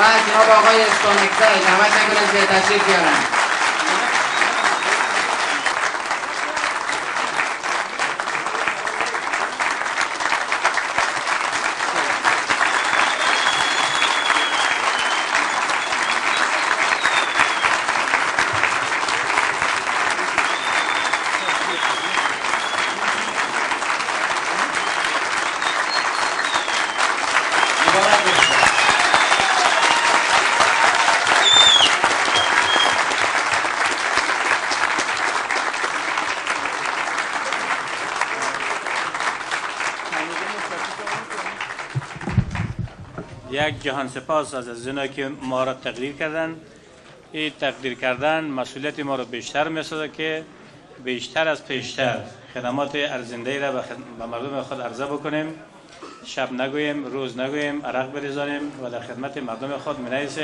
و جناب آقای استانکزای دعوت نکنید به تشریف بیارن. یک جهان سپاس از عزیزانی که ما را تقدیر کردن. این تقدیر کردن مسئولیت ما را بیشتر می‌سازه که بیشتر از پیشتر خدمات ارزنده را به مردم خود عرضه بکنیم، شب نگوییم، روز نگوییم، عرق بریزانیم و در خدمت مردم خود من حیث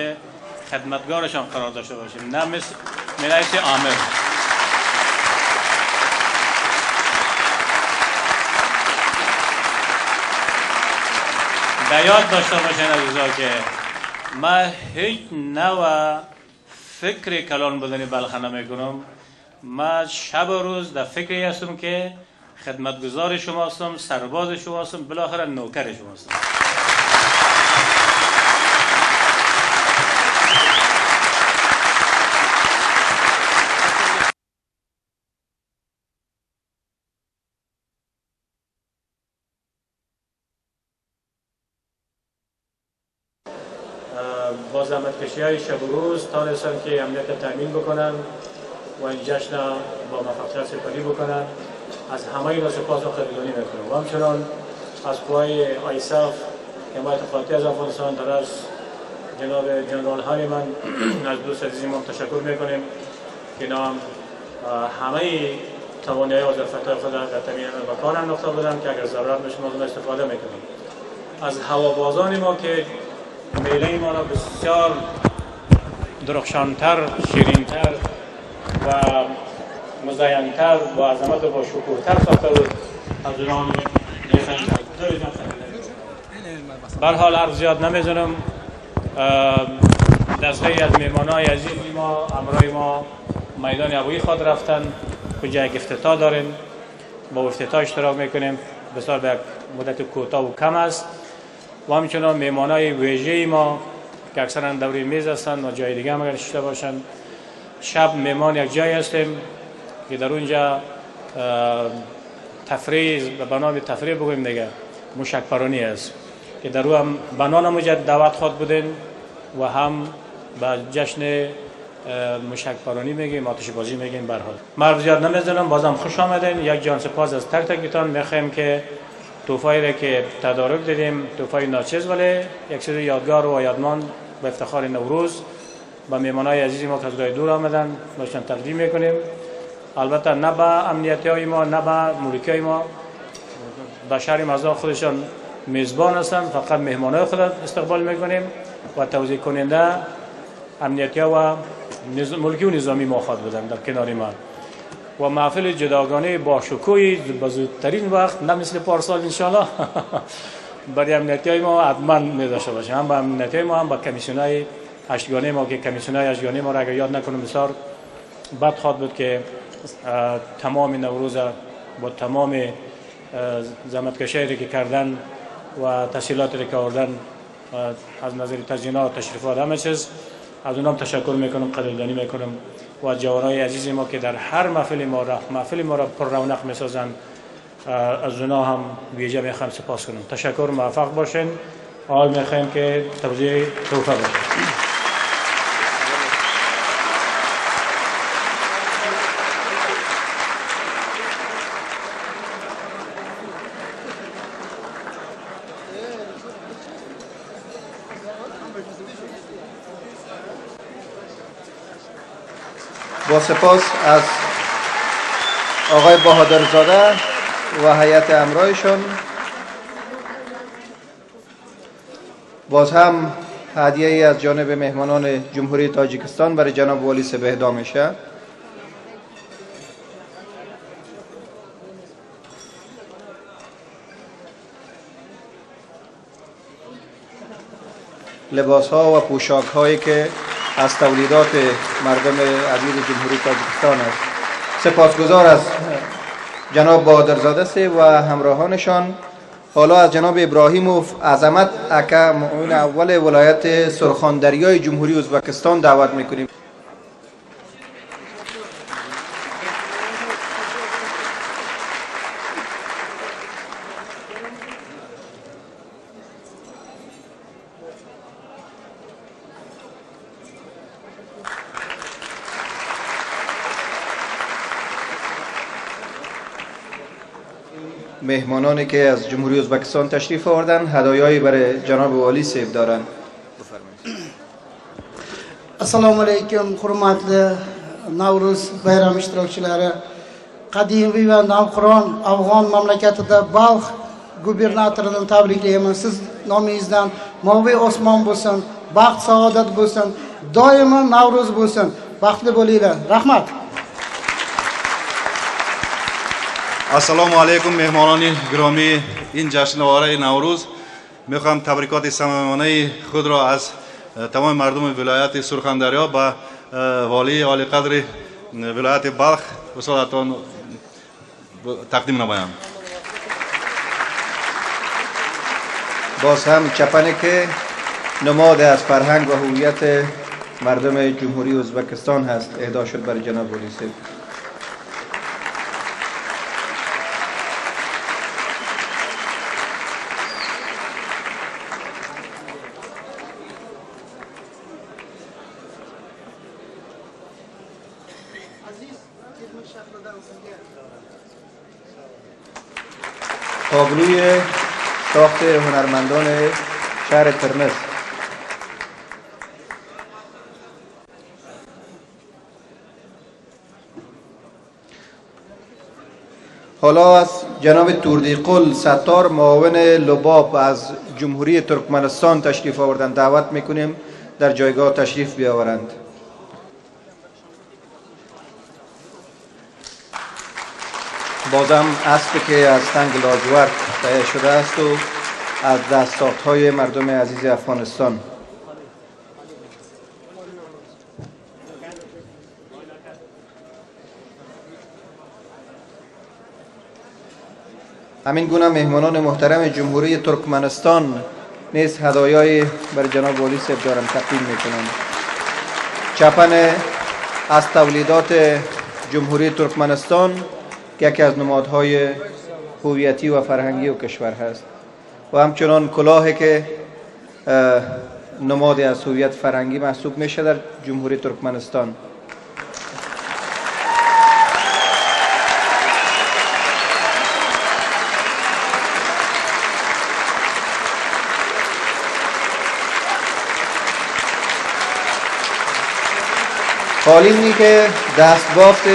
خدمتگارشان قرار داشته باشیم، نه مثل من حیث آمر. در یاد داشته باشین عزیزا که ما هیچ نوع فکر کلان بدنی بلخ نمیکنم. ما شب و روز در فکری هستم که خدمتگزار شما هستم، سرباز شما هستم، بالاخره نوکر شما هستم. با زحمتکشی‌های شب و روز تا رسن که امنیت تامین بکنن و این جشن با موفقیت سپری بکنن. از همه اینا سپاس و قدردانی میکنم و همچنان از قوای آیساف حمایت خاطی از افغانستان در از جناب جنرال هانی من از دوست عزیزی ما تشکر میکنیم که اینا همه توانایی و ظرفیت‌های خود در تامین به کار انداخته بودن که اگر ضرورت بشه ما استفاده میکنیم. از هوابازان ما که میله ما را بسیار درخشانتر، شیرینتر و مزینتر و عظمت و با شکوهتر ساخته بود. از اونان برحال عرض زیاد نمیزنم. دسته از میمانای عزیزی ما امرای ما میدان ابویی خود رفتن کجا یک افتتاح داریم، با افتتاح اشتراک میکنیم. بسیار به مدت کوتاه و کم است. و همچنان میمانای ویژه ما که اکثرا دوری میز هستند و جای دیگه هم اگر شده باشند. شب میمان یک جای هستیم که در اونجا تفریح به نام تفریح بگویم دیگه موشک پرانی است که در او هم بنان مجد دعوت خود بودین و هم به جشن موشک پرانی میگیم، آتش بازی میگیم. به هر حال مرد زیاد نمیزنم، بازم خوش آمدین. یک جان سپاس از تک تکتان. میخوایم که توفایی را که تدارک دیدیم توفای ناچیز ولی یک چیز یادگار و یادمان به افتخار نوروز با میمانای عزیزی ما که از راه دور آمدن باشن تقدیم میکنیم. البته نه به امنیتی های ما نه به ملکی های ما، به شهر مزار خودشان میزبان هستند، فقط مهمانای خود استقبال میکنیم و توزیع کننده امنیتی ها و ملکی و نظامی ما خواهد بودن در کنار ما. و محفل جداگانه با شکوهی به زودترین وقت نه مثل پارسال انشاءالله برای امنیتی های ما حتما می‌داشته باشیم، هم با امنیتی ما هم با کمیسیونای هشتگانه ما که کمیسیونای هشتگانه ما را اگر یاد نکنم بسیار بد خواهد بود که تمام نوروز با تمام زحمتکشی که کردن و تسهیلاتی که آوردن از نظر تزیینات تشریفات همه چیز از اونم تشکر میکنم، قدردانی میکنم و جوانای عزیز ما که در هر محفل ما را پر رونق میسازند از اونا هم ویژه میخوایم سپاس کنم. تشکر، موفق باشین. حال میخوایم که توضیح توفیق باشه. با سپاس از آقای بهادرزاده و هیئت امرایشان، باز هم هدیه ای از جانب مهمانان جمهوری تاجیکستان برای جناب والی سپه اهدا میشه. لباس ها و پوشاک هایی که از تولیدات مردم عزیز جمهوری تاجیکستان است. سپاسگزار از جناب بهادرزاده صاحب و همراهانشان. حالا از جناب ابراهیموف عظمت اکا معاون اول ولایت سرخاندریای جمهوری ازبکستان دعوت میکنیم. مهمانانی که از جمهوری ازبکستان تشریف آوردن هدایایی برای جناب والی صاحب دارند. Assalomu alaykum hurmatli Navruz bayram ishtirokchilari. Qadimiy va navqiron Afg'on mamlakatida Balx gubernatoridan tabriklayman. Siz nomingizdan moviy osmon bo'lsin, baxt saodat bo'lsin, doimo Navruz bo'lsin. Baxtli bo'linglar. Rahmat. السلام علیکم مهمانان گرامی این جشن نواره نوروز. میخوام تبریکات صمیمانه خود را از تمام مردم ولایت سرخاندریا به والی عالی قدر ولایت بلخ وسالتان تقدیم نمایم. باز هم چپنی که نماد از فرهنگ و هویت مردم جمهوری ازبکستان هست اهدا شد برای جناب والی صاحب. تابلوی ساخت هنرمندان شهر ترمز. حالا از جناب توردیقل ستار معاون لباب از جمهوری ترکمنستان تشریف آوردند. دعوت میکنیم در جایگاه تشریف بیاورند. بازم اسبی که از سنگ لاجورد تهیه شده است و از دستساخت‌های مردم عزیز افغانستان. همین گونه مهمانان محترم جمهوری ترکمنستان نیز هدایایی برای جناب والی صاحب دارم تقدیم میکنم. چپن از تولیدات جمهوری ترکمنستان که یکی از نمادهای هویتی و فرهنگی و کشور هست و همچنان کلاهی که نمادی از هویت فرهنگی محسوب میشه در جمهوری ترکمنستان. قالینی که دستبافت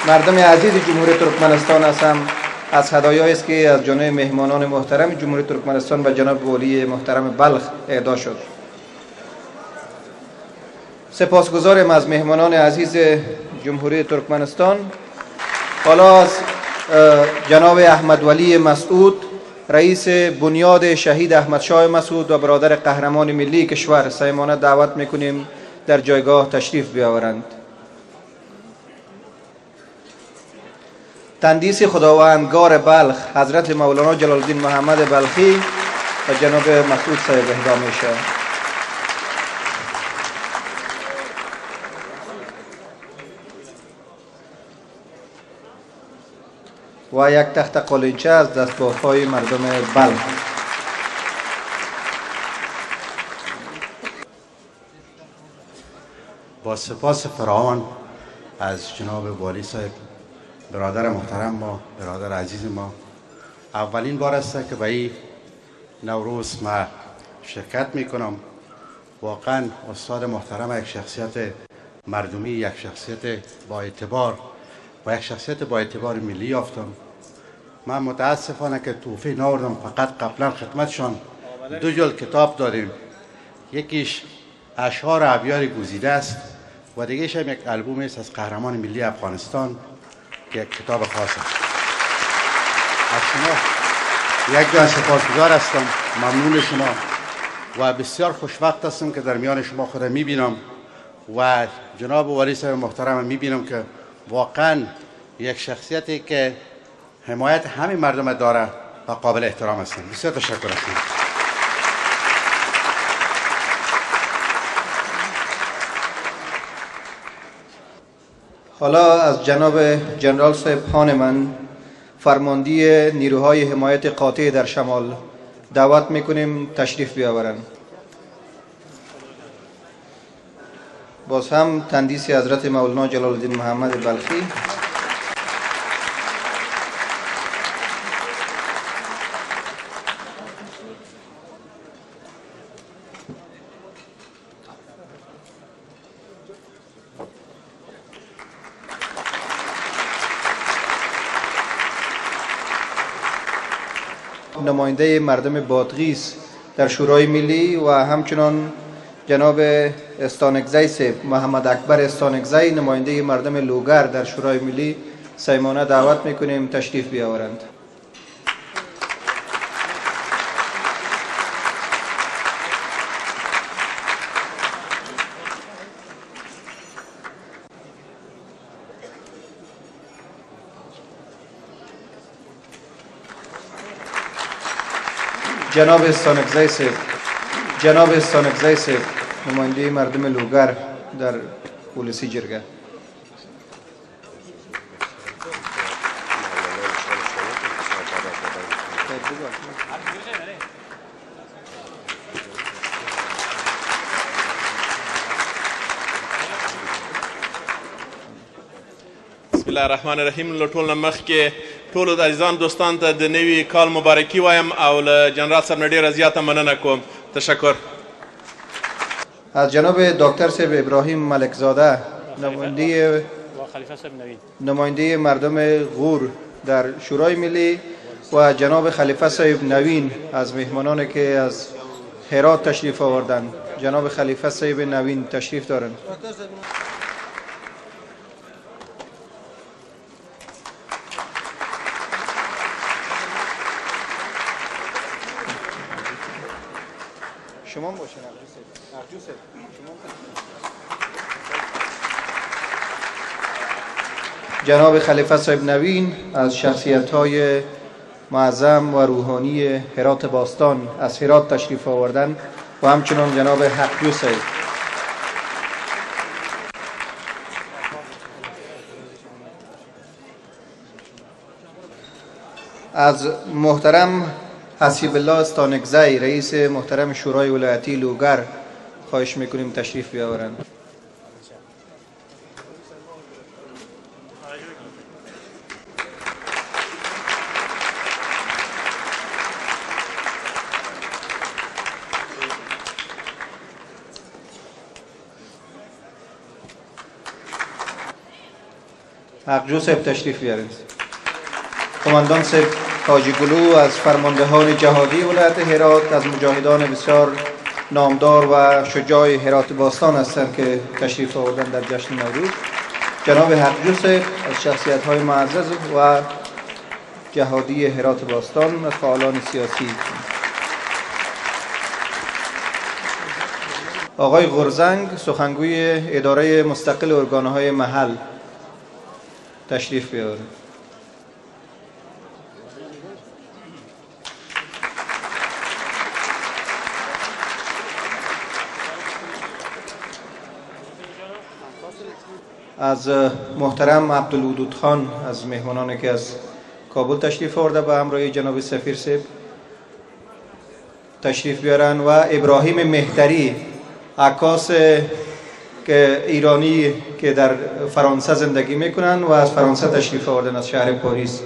مردم عزیز جمهوری ترکمنستان هستم از هدایایی است که از جانب مهمانان محترم جمهوری ترکمنستان و جناب والی محترم بلخ اهدا شد. سپاسگزارم از مهمانان عزیز جمهوری ترکمنستان. حالا از جناب احمد ولی مسعود رئیس بنیاد شهید احمد شاه مسعود و برادر قهرمان ملی کشور صمیمانه دعوت میکنیم در جایگاه تشریف بیاورند. تندیس خداوندگار بلخ حضرت مولانا جلال الدین محمد بلخی و جناب مسعود صاحب اهدا میشه. و یک تخت قالینچه از دستباف‌های مردم بلخ. با سپاس فراوان از جناب والی صاحب برادر محترم ما، برادر عزیز ما، اولین بار است که به این نوروز ما شرکت میکنم. واقعا استاد محترم یک شخصیت مردمی، یک شخصیت با اعتبار و یک شخصیت با اعتبار ملی یافتم. من متاسفانه که توفیق ناوردم، فقط قبلا خدمتشان دو جلد کتاب داریم. یکیش اشعار ابیار گزیده است و دیگهش هم یک البوم است از قهرمان ملی افغانستان که یک کتاب خاص است. از شما یک جان سپاسگزار هستم، ممنون شما و بسیار خوشوقت هستم که در میان شما خود میبینم و جناب والی صاحب محترم میبینم که واقعا یک شخصیتی که حمایت همه مردم داره و قابل احترام هستن. بسیار تشکر هستم. حالا از جناب جنرال صاحب هانمن فرماندهی نیروهای حمایت قاطع در شمال دعوت میکنیم تشریف بیاورند. باز هم تندیس حضرت مولانا جلال الدین محمد بلخی. نماینده مردم بادغیس در شورای ملی و همچنان جناب استانکزی صاحب محمد اکبر استانکزی نماینده مردم لوگر در شورای ملی صمیمانه دعوت میکنیم تشریف بیاورند. جناب استانکزی صاحب نماینده مردم لوگر در پولیسی جرگه. بسم الله الرحمن الرحیم. له ټول نه مخکې ټولو د عزیزان دوستان ته د نوي کال مبارکي وایم او له جنرال صاحب نه ډېره زیاته مننه کوم. تشکر. از جناب دکتر صاحب ابراهیم ملکزاده نماینده مردم غور در شورای ملی و جناب خلیفه صاحب نوین از مهمانانی که از هرات تشریف آوردند. جناب خلیفه صاحب نوین تشریف دارند. شما باشین ارجو صاحب. جناب خلیفه صاحب نوین از شخصیت‌های معظم و روحانی هرات باستان از هرات تشریف آوردن و همچنان جناب حقجو صاحب. از محترم حسیب الله استانکزی رئیس محترم شورای ولایتی لوگر خواهش میکنیم تشریف بیاورند. حقجو صاحب تشریف بیارید. قماندان صاحب حاجی گلو از فرماندهان جهادی ولایت هرات از مجاهدان بسیار نامدار و شجاع هرات باستان هستند که تشریف آوردن در جشن نوروز. جناب حقجو صاحب از شخصیت‌های معزز و جهادی هرات باستان از فعالان سیاسی. آقای غرزنگ سخنگوی اداره مستقل ارگان‌های محل تشریف بیاورد. از محترم عبدالودود خان از مهمانانی که از کابل تشریف آورده به همراه جناب سفیر صاحب تشریف بیارن و ابراهیم مهتری عکاس که ایرانی که در فرانسه زندگی میکنن و از فرانسه تشریف آوردن از شهر پاریس.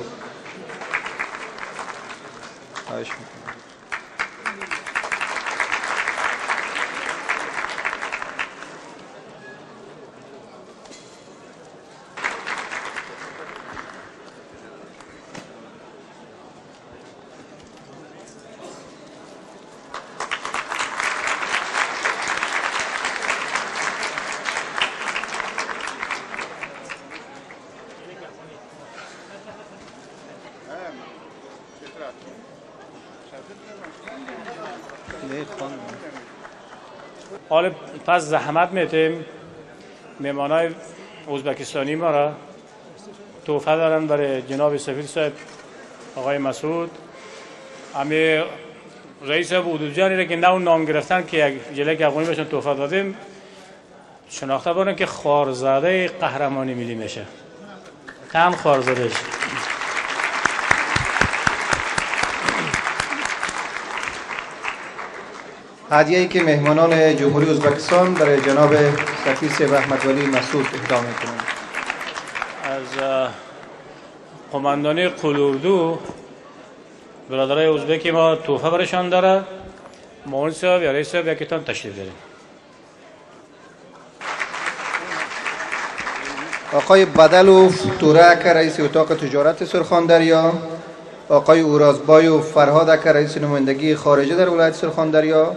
حالا پس زحمت میتیم مهمانای ازبکستانی ما را تحفه دارن برای جناب سفیر صاحب آقای مسعود. امی رئیس حدودجانی را که نام گرفتن که یک جلک افغانی بهشون تحفه دادیم شناخته بودن که خارزاده قهرمانی ملی میشه. تن خارزادهش. هدیه‌ای که مهمانان جمهوری ازبکستان برای جناب سفیر صاحب احمد ولی مسعود اهدا می‌کنند. از قماندانی قلوردو برادرای ازبکی ما تحفه برشان داره. معاون صاحب یا رئیس صاحب یکیتان تشریف داریم. آقای بدلوف تورک رئیس اتاق تجارت سرخاندریا، آقای اورازبایوف فرهادک رئیس نمایندگی خارجه در ولایت سرخاندریا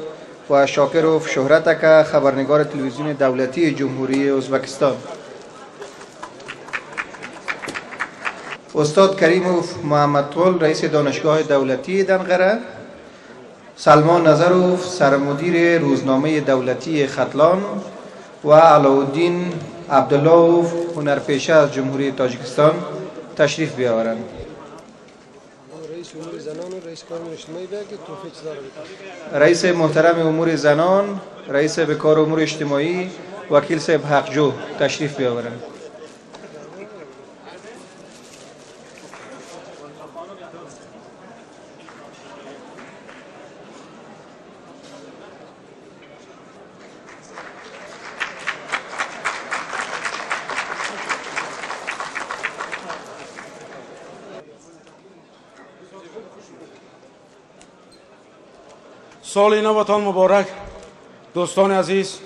و شاکروف شهرتک خبرنگار تلویزیون دولتی جمهوری ازبکستان. استاد کریموف محمدقل رئیس دانشگاه دولتی دنقره، سلمان نظروف سرمدیر روزنامه دولتی ختلان و علاءالدین عبداللهوف هنرپیشه از جمهوری تاجیکستان تشریف بیاورند. رئیس محترم امور زنان، رئیس بکار امور اجتماعی وکیل صاحب حقجو تشریف بیاورند. سال نوتان مبارک دوستان عزیز.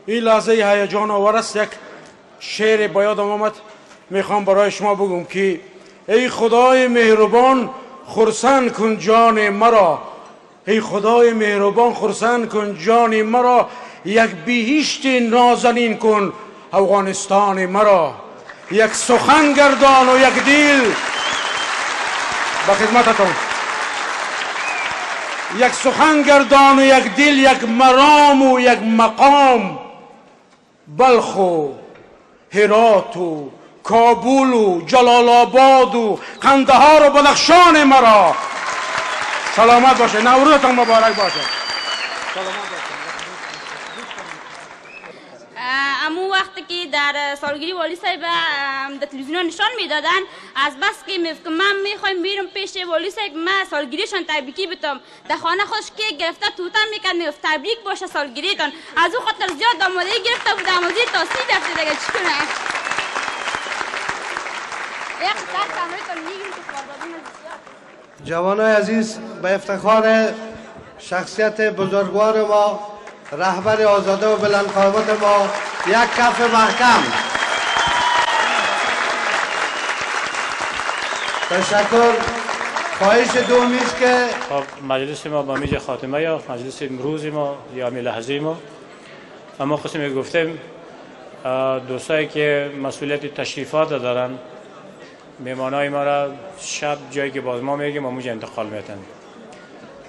این لحظه هیجان آور است. یک شعر با یادم آمد میخوام برای شما بگم که ای خدای مهربان خرسند کن جان مرا، ای خدای مهربان خرسند کن جان مرا، یک بهشت نازنین کن افغانستان مرا، یک سخن گردان و یک دل به خدمتتون، یک سخن گردان و یک دل، یک مرام و یک مقام، بلخ و هرات و کابل و جلال آباد و قندهار و بدخشان مرا. سلامت باشه، نوروزتان مبارک باشه. امو وقتی که در سالگیری والی صاحب در تلویزیون نشان میدادن، از بس که من میخوایم بیرم پیش والی صاحب من سالگیریشان تبریکی بتم، در خانه خودش کیک گرفته توتم میکرد میگفت تبریک باشه سالگیریتان. از او خاطر زیاد آمادگی گرفته بود، آمادگی تاثیر رفته دیگه چی کنه. یک سر تمریتان میگیم که خواردادون زیاد. جوانای عزیز، به افتخار شخصیت بزرگوار ما، رهبر آزاده و بلندقامت ما، یک کف محکم. تشکر. خواهش دومی است که مجلس ما با میج خاتمه یا مجلس امروز ما یا می لحظه ما، اما خواستیم گفتیم دوستایی که مسئولیت تشریفات دارن مهمانای ما را شب جایی که باز ما میگیم اونجا انتقال میتن.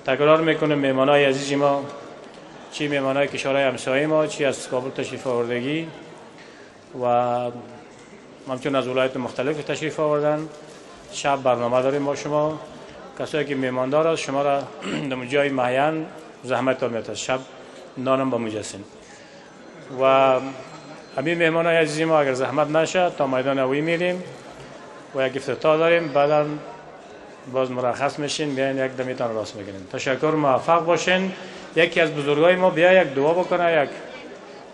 تکرار میکنم مهمانای عزیز ما، چی مهمانای کشورهای همسایه ما، چی از کابل تشریف آوردگی و همچون از ولایت مختلف تشریف آوردن، شب برنامه داریم با شما. کسایی که مهماندار است شما را در جای معین زحمت دار میاد، شب نانم با مجسم و همین مهمانای عزیز ما اگر زحمت نشه تا میدان هوایی میریم و یک افتتاح داریم، بعدا باز مرخص میشین بیاین یک دمیتان راست میگیرین. تشکر، موفق باشین. یکی از بزرگای ما بیا یک دعا بکنه، یک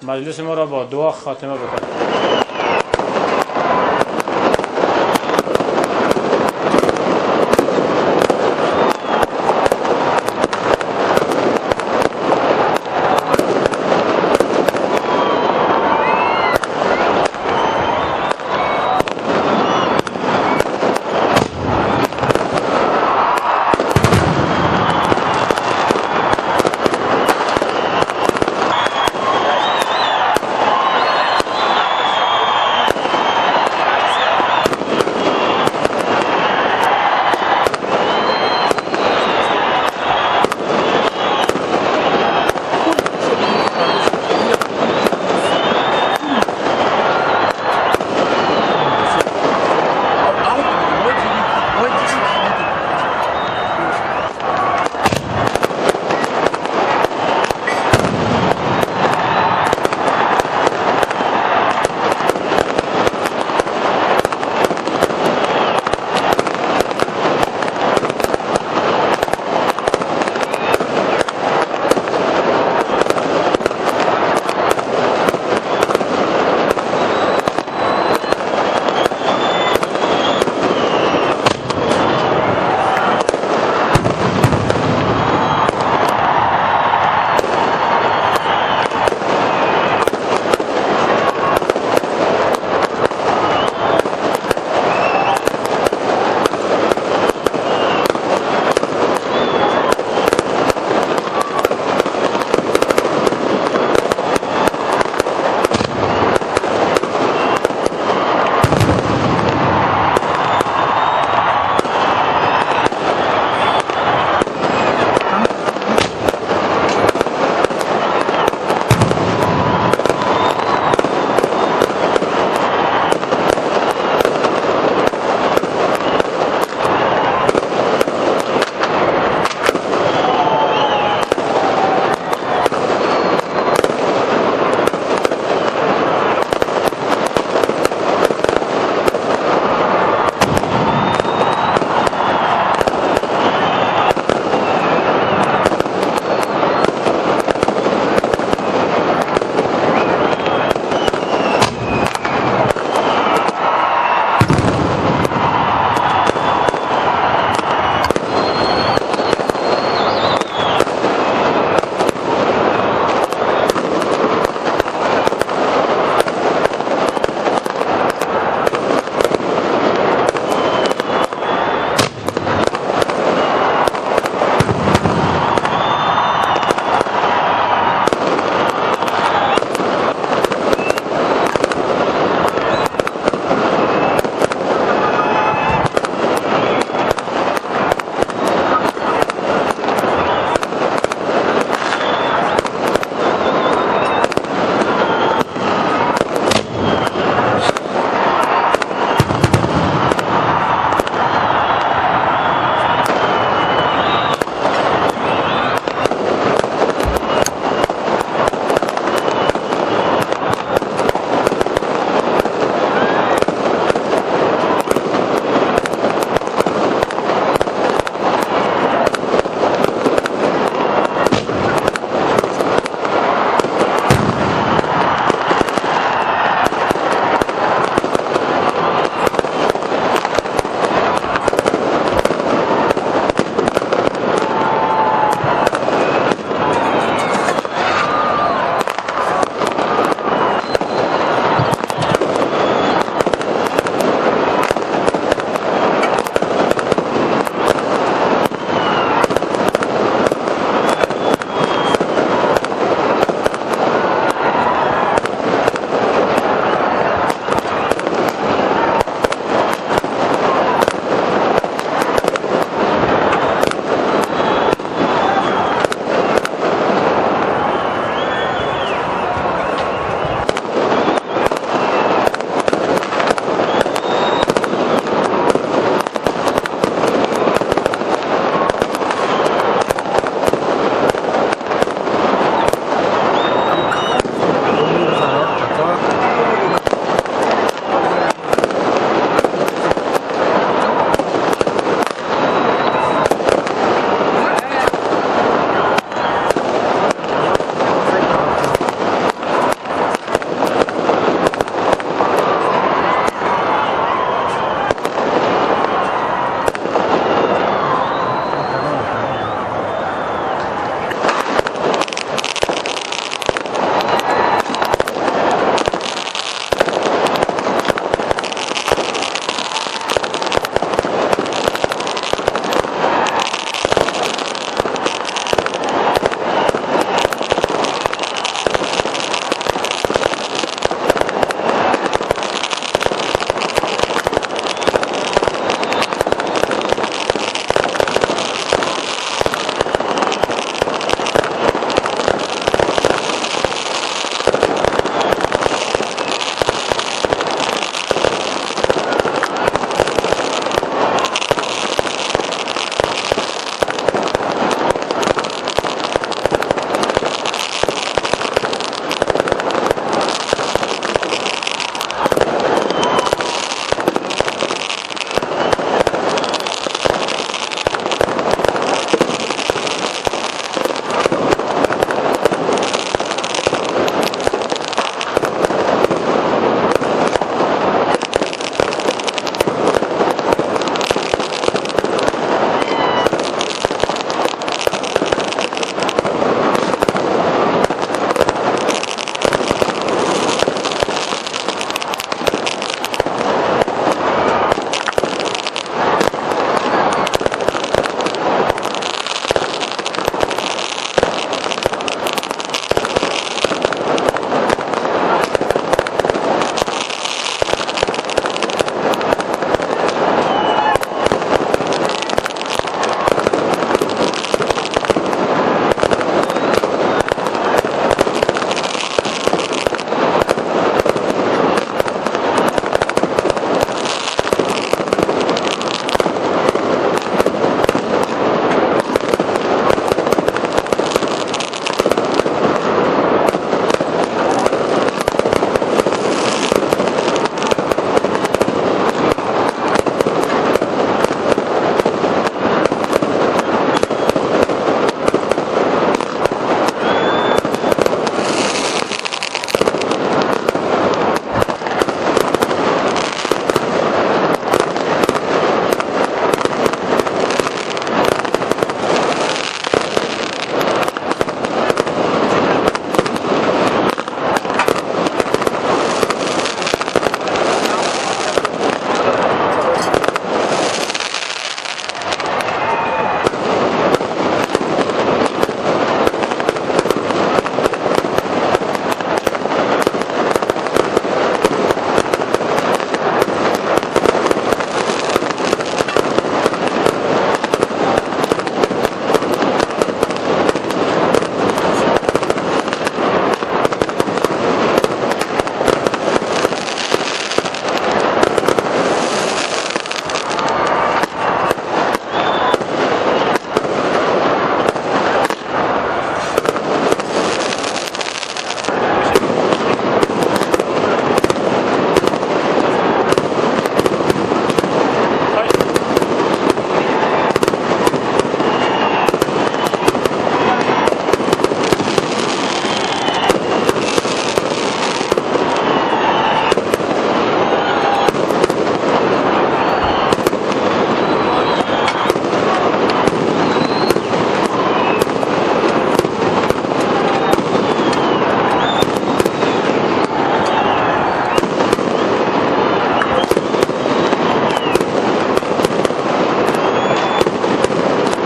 مجلس ما را با دعا خاتمه بکنه.